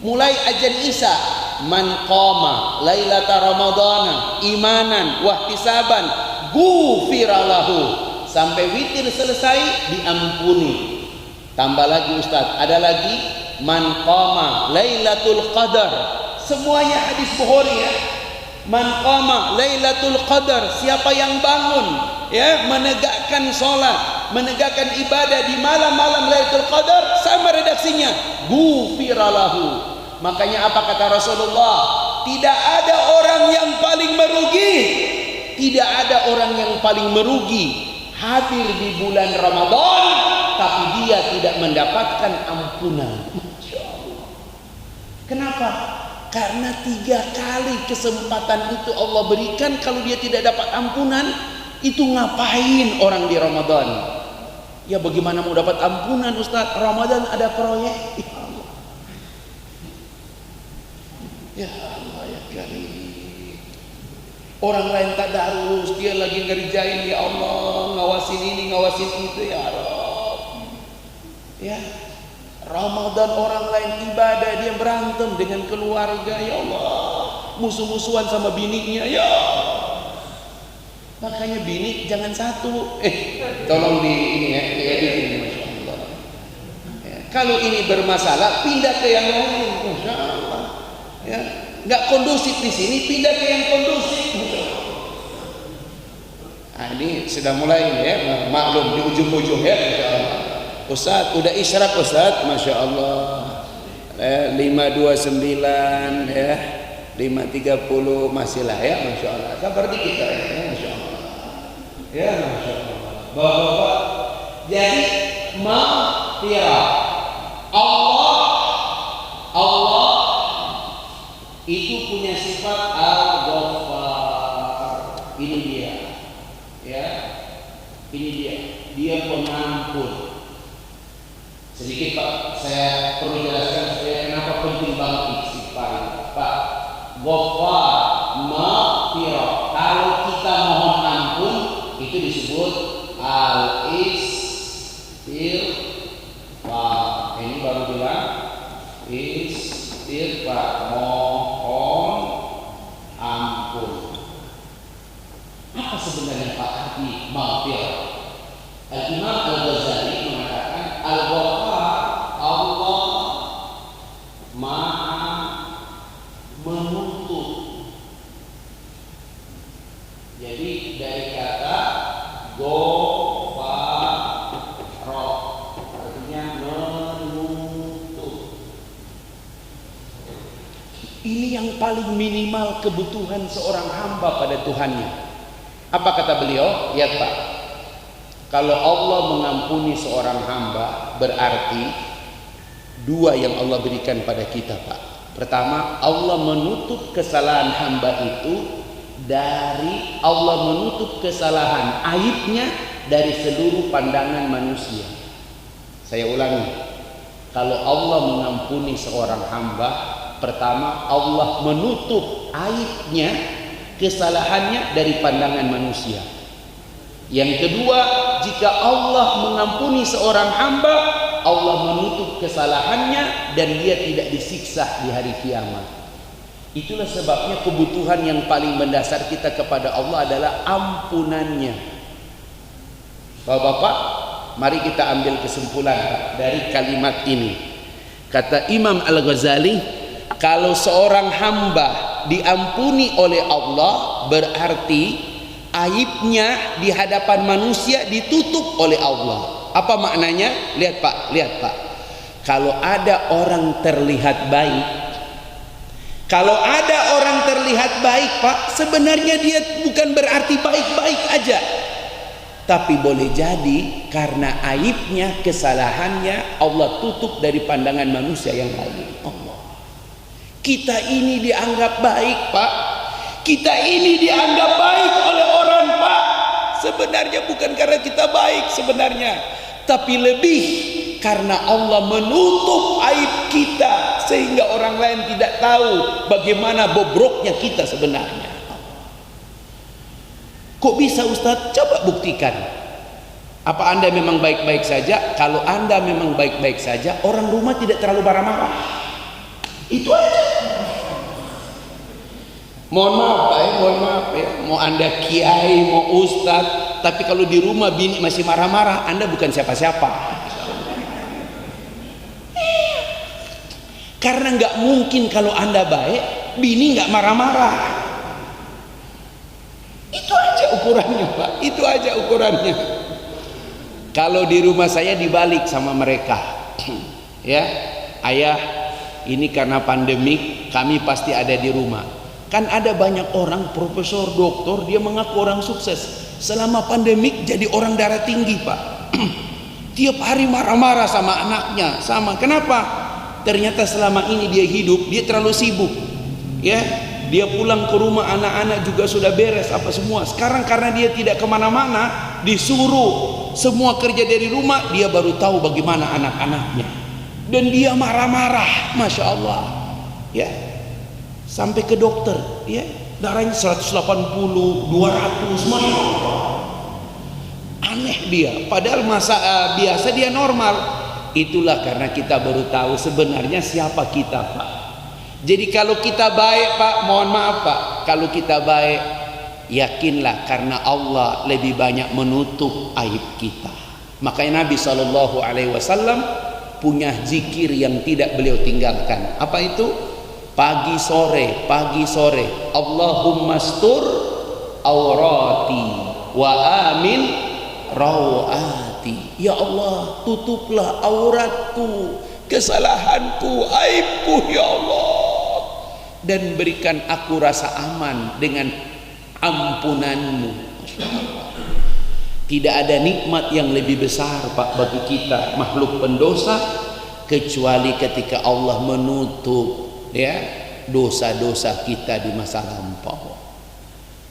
Mulai azan Isya, man qama lailata ramadana imanan wahtisaban ghufira lahu, sampai witir selesai diampuni. Tambah lagi Ustaz, ada lagi man qama lailatul qadar. Semuanya hadis Bukhari ya. Man qama lailatul qadar, siapa yang bangun ya menegakkan salat, menegakkan ibadah di malam-malam Lailatul Qadar, sama redaksinya ghufira lahu. Makanya apa kata Rasulullah? Tidak ada orang yang paling merugi. Tidak ada orang yang paling merugi hadir di bulan Ramadan tapi dia tidak mendapatkan ampunan. Masya Allah. Kenapa? Karena 3 kali kesempatan itu Allah berikan. Kalau dia tidak dapat ampunan, itu ngapain orang di Ramadan? Ya bagaimana mau dapat ampunan Ustaz? Ramadan ada proyek. Ya Allah, ya Allah, ya Karim. Orang lain tadarus, dia lagi ngerjain, ya Allah, ngawasin ini, ngawasin itu, ya Allah. Ya, Ramadan orang lain ibadah, dia berantem dengan keluarga, ya Allah, musuh-musuhan sama bininya, ya Allah. Makanya bini jangan satu, tolong di ini ya, dieditin, Masya Allah. Ya, kalau ini bermasalah, pindah ke yang lain, Masya Allah. Ya, nggak kondusif di sini, pindah ke yang kondusif. Nah, ini sudah mulai ya, maklum di ujung-ujung ya, Masya Allah. Ustaz, udah isyarat Ustaz, Masya Allah. 529 ya, 530 masih lah ya, Masya Allah. Sabar dikit ya, Masya Allah. Ya, Masya Allah. Bapak-bapak, jadi maghfirah Allah itu punya sifat Al-Ghaffar. Ini dia, ya, ini dia pengampun. Sedikit Pak, saya perlu jelaskan supaya kenapa penting banget istighfar. Pak, Ghaffar, maghfirah. Kalau kita mohon ampun, itu disebut al-istighfar. Ini baru bilang istighfar, mohon ampun. Apa sebenarnya Pak arti maghfirah? Al-Imam Al-Ghazali mengatakan Al-Ghaffar, Allah Maha menuntut. Jadi dari kata Ghafar, artinya menuntut. Ini yang paling minimal kebutuhan seorang hamba pada Tuhannya. Apa kata beliau? Ya Pak, kalau Allah mengampuni seorang hamba, berarti 2 yang Allah berikan pada kita Pak. Pertama, Allah menutup kesalahan hamba itu dari Allah menutup kesalahan aibnya dari seluruh pandangan manusia. Saya ulangi, kalau Allah mengampuni seorang hamba, pertama Allah menutup aibnya, kesalahannya dari pandangan manusia. Yang kedua, jika Allah mengampuni seorang hamba, Allah menutup kesalahannya dan dia tidak disiksa di hari kiamat. Itulah sebabnya kebutuhan yang paling mendasar kita kepada Allah adalah ampunannya. Bapak-bapak, mari kita ambil kesimpulan Pak, dari kalimat ini. Kata Imam Al-Ghazali, kalau seorang hamba diampuni oleh Allah, berarti aibnya di hadapan manusia ditutup oleh Allah. Apa maknanya? Lihat Pak, lihat Pak. Kalau ada orang terlihat baik, kalau ada orang terlihat baik Pak, sebenarnya dia bukan berarti baik-baik aja, tapi boleh jadi karena aibnya, kesalahannya Allah tutup dari pandangan manusia yang lain. Allah, kita ini dianggap baik Pak, kita ini dianggap baik oleh orang Pak, sebenarnya bukan karena kita baik sebenarnya, tapi lebih karena Allah menutup aib kita sehingga orang lain tidak tahu bagaimana bobroknya kita sebenarnya. Kok bisa Ustadz? Coba buktikan. Apa Anda memang baik-baik saja? Kalau Anda memang baik-baik saja, orang rumah tidak terlalu marah-marah. Itu aja. Mohon maaf Pak, mohon maaf ya. Mau Anda kiai, mau ustadz, tapi kalau di rumah bini masih marah-marah, Anda bukan siapa-siapa. Karena nggak mungkin kalau Anda baik, bini nggak marah-marah. Itu aja ukurannya Pak, itu aja ukurannya. Kalau di rumah saya dibalik sama mereka, ya, ayah, ini karena pandemik kami pasti ada di rumah. Kan ada banyak orang profesor, doktor, dia mengaku orang sukses. Selama pandemik jadi orang darah tinggi Pak. Tiap hari marah-marah sama anaknya, sama. Kenapa? Ternyata selama ini dia hidup, dia terlalu sibuk, ya. Dia pulang ke rumah, anak-anak juga sudah beres apa semua. Sekarang karena dia tidak kemana-mana, disuruh semua kerja dari rumah, dia baru tahu bagaimana anak-anaknya. Dan dia marah-marah, Masya Allah, ya. Sampai ke dokter, ya, darahnya 180, 200, Masya Allah. Aneh dia, padahal biasa dia normal. Itulah karena kita baru tahu sebenarnya siapa kita Pak. Jadi kalau kita baik Pak, mohon maaf Pak, kalau kita baik, yakinlah karena Allah lebih banyak menutup aib kita. Makanya Nabi SAW punya zikir yang tidak beliau tinggalkan. Apa itu? Pagi sore, pagi sore, Allahumma stur aurati wa amin rawati. Ya Allah, tutuplah auratku, kesalahanku, aibku ya Allah, dan berikan aku rasa aman dengan ampunanmu. Tidak ada nikmat yang lebih besar Pak bagi kita makhluk pendosa kecuali ketika Allah menutup, ya, dosa-dosa kita di masa lampau.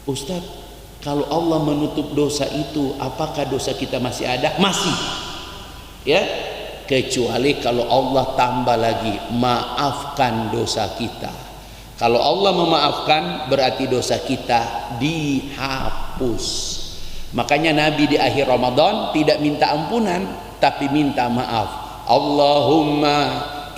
Ustadz, kalau Allah menutup dosa itu, apakah dosa kita masih ada? Masih, ya. Kecuali kalau Allah tambah lagi, maafkan dosa kita. Kalau Allah memaafkan, berarti dosa kita dihapus. Makanya Nabi di akhir Ramadan tidak minta ampunan, tapi minta maaf. Allahumma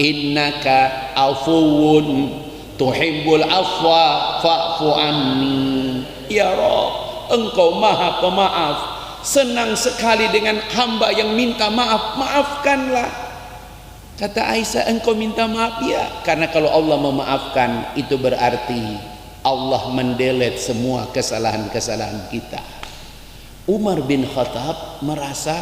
innaka afuwun tuhibbul afwa fa'fu anni. Ya Rabb, Engkau maha pemaaf, senang sekali dengan hamba yang minta maaf, maafkanlah. Kata Aisyah, engkau minta maaf? Ya, karena kalau Allah memaafkan, itu berarti Allah mendelete semua kesalahan-kesalahan kita. Umar bin Khattab merasa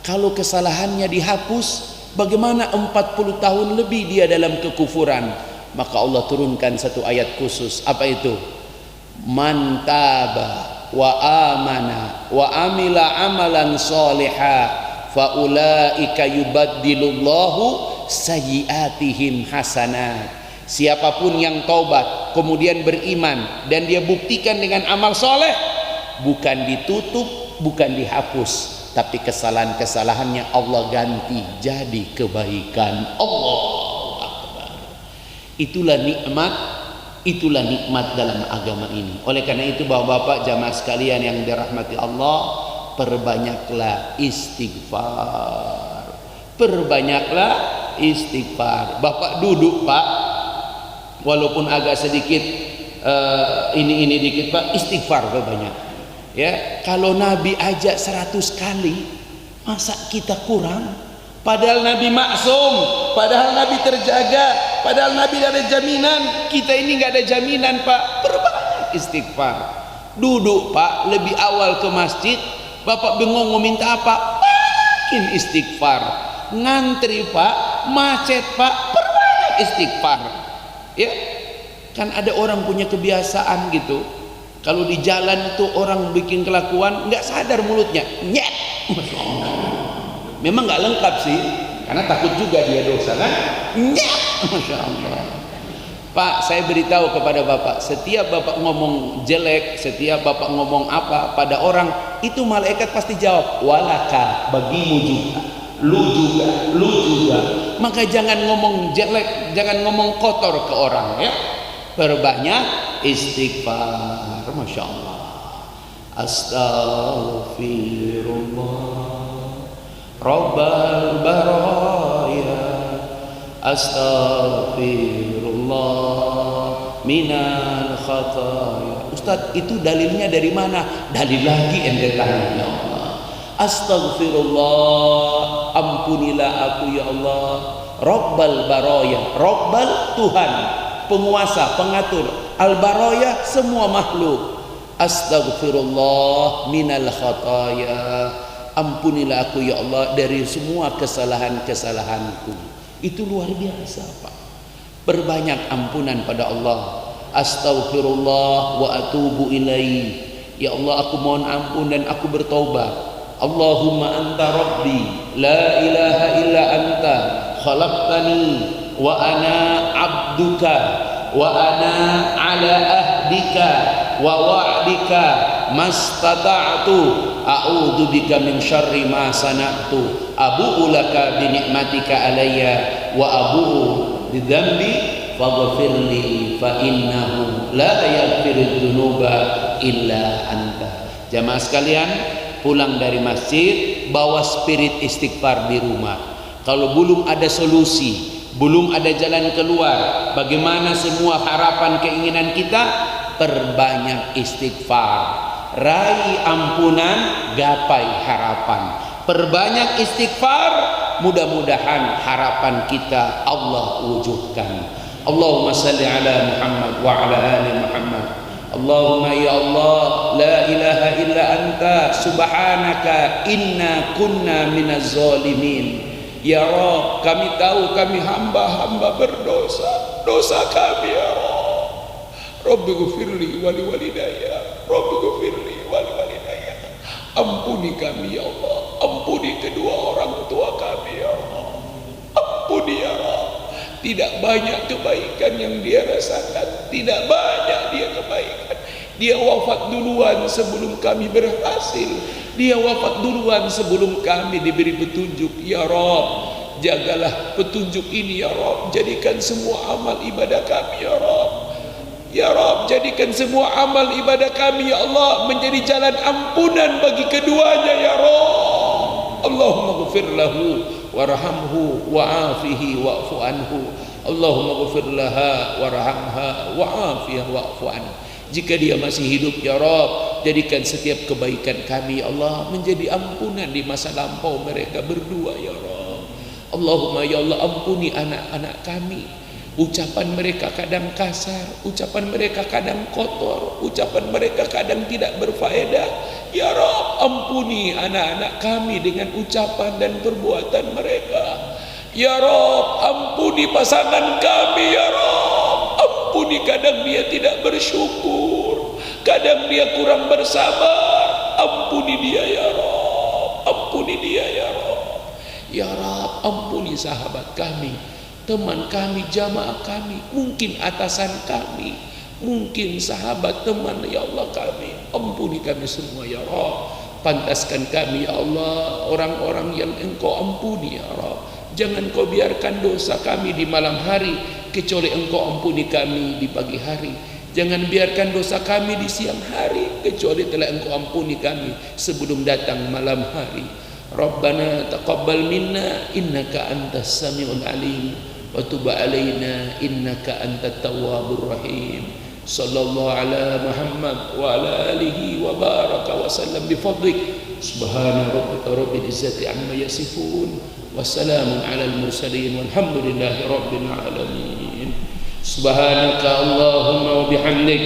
kalau kesalahannya dihapus, bagaimana 40 tahun lebih dia dalam kekufuran? Maka Allah turunkan satu ayat khusus. Apa itu? Man taba wa amana wa amila amalan sholiha fa ulaika yubaddilullahu sayyiatihim hasanat. Siapapun yang taubat kemudian beriman dan dia buktikan dengan amal soleh, bukan ditutup, bukan dihapus, tapi kesalahan-kesalahannya Allah ganti jadi kebaikan. Allahu Akbar. Itulah nikmat dalam agama ini. Oleh karena itu bapak-bapak jamaah sekalian yang dirahmati Allah, perbanyaklah istighfar. Perbanyaklah istighfar. Bapak duduk Pak, walaupun agak sedikit ini dikit Pak, istighfar banyak. Ya, kalau Nabi ajak 100 kali, masa kita kurang? Padahal Nabi maksum, padahal Nabi terjaga, padahal Nabi ada jaminan. Kita ini nggak ada jaminan Pak. Perbanyak istighfar. Duduk Pak, lebih awal ke masjid. Bapak bingung mau minta apa? Banyakin istighfar. Ngantri Pak, macet Pak, perbanyak istighfar. Ya, kan ada orang punya kebiasaan gitu. Kalau di jalan itu orang bikin kelakuan, nggak sadar mulutnya, nyet. Masya Allah. Memang nggak lengkap sih, karena takut juga dia dosa kan. Nyet. Masya Allah. Pak, saya beritahu kepada Bapak, setiap Bapak ngomong jelek, setiap Bapak ngomong apa pada orang, itu malaikat pasti jawab, walaka, bagimu juga, lu juga, lu juga. Maka jangan ngomong jelek, jangan ngomong kotor ke orang ya. Perbanyak istighfar. Masya Allah. Astaghfirullah Rabbal baraya, astaghfirullah minal khataya. Ustaz, itu dalilnya dari mana? Dalil lagi ente tanya. Ya Allah, astaghfirullah, ampunilah aku ya Allah. Rabbal baraya, Rabbal Tuhan, penguasa, pengatur. Al-baraya, semua makhluk. Astaghfirullah minal khataya, ampunilah aku ya Allah dari semua kesalahan-kesalahanku. Itu luar biasa Pak. Perbanyak ampunan pada Allah. Astaghfirullah wa atubu ilaih. Ya Allah, aku mohon ampun dan aku bertobat. Allahumma anta rabbi la ilaha illa anta khalaqtani wa ana abduka wa ana ala ahdika wa wa'dika mastata'tu a'udzu bika min syarri ma sana'tu abu'u laka bi ni'matika alayya wa abu'u bi dzambi faghfirli fa innahu la yaghfiru dzunuba illa anta. Jamaah sekalian, pulang dari masjid bawa spirit istighfar di rumah. Kalau belum ada solusi, belum ada jalan keluar, bagaimana semua harapan keinginan kita, perbanyak istighfar. Raih ampunan, gapai harapan. Perbanyak istighfar, mudah-mudahan harapan kita Allah wujudkan. Allahumma salli ala Muhammad wa ala ali Muhammad. Allahumma ya Allah, la ilaha illa anta subhanaka inna kunna minaz zalimin. Ya Rabb, kami tahu kami hamba-hamba berdosa, dosa kami ya Rabb. Rabbi ghfirli wali walidayya, Rabbi ghfirli wali walidayya. Ampuni kami ya Allah, ampuni kedua orang tua kami ya Allah. Ampuni ya Rabb. Tidak banyak kebaikan yang dia rasakan, tidak banyak dia kebaikan. Dia wafat duluan sebelum kami berhasil. Dia wafat duluan sebelum kami diberi petunjuk. Ya Rabb, jagalah petunjuk ini ya Rabb. Jadikan semua amal ibadah kami ya Rabb. Ya Rabb, jadikan semua amal ibadah kami ya Allah menjadi jalan ampunan bagi keduanya ya Rabb. Allahumma ghfir lahu warhamhu wa'afihi wa'fu anhu. Allahumma ghfir laha warhamha wa'afiha wa'fu anhu. Jika dia masih hidup ya Rabb, jadikan setiap kebaikan kami ya Allah menjadi ampunan di masa lampau mereka berdua ya Rabb. Allahumma ya Allah, ampuni anak-anak kami. Ucapan mereka kadang kasar, ucapan mereka kadang kotor, ucapan mereka kadang tidak berfaedah. Ya Rabb, ampuni anak-anak kami dengan ucapan dan perbuatan mereka. Ya Rabb, ampuni pasangan kami ya Rabb. Ampuni, kadang dia tidak bersyukur, kadang dia kurang bersabar. Ampuni dia ya Rabb, ampuni dia ya Rabb. Ya Rabb, ampuni sahabat kami, teman kami, jamaah kami, mungkin atasan kami, mungkin sahabat, teman ya Allah kami. Ampuni kami semua ya Rabb. Pantaskan kami ya Allah orang-orang yang Engkau ampuni ya Rabb. Jangan Kau biarkan dosa kami di malam hari, kecuali Engkau ampuni kami di pagi hari. Jangan biarkan dosa kami di siang hari, kecuali telah Engkau ampuni kami sebelum datang malam hari. Rabbana taqabbal minna innaka antas samiul alim wa tub alaina innaka antat tawwabur rahim. Sallallahu ala Muhammad wa ala alihi wa baraka wa sallam bi fadlik. Subhana rabbika rabbil izzati amma yasifun wa salamun alal mursalin walhamdulillahi rabbil alamin. Subhanaka Allahumma wa bihamdik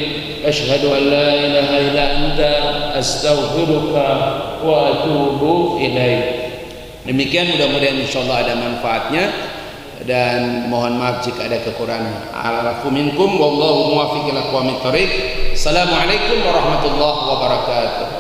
ashhadu an la ilaha illa anta astaghfiruka wa atubu ilaik. Demikian, mudah-mudahan insyaallah ada manfaatnya, dan mohon maaf jika ada kekurangan. Alafu minkum wallahu muwaffiq ila aqwamit thoriq. Assalamualaikum warahmatullahi wabarakatuh.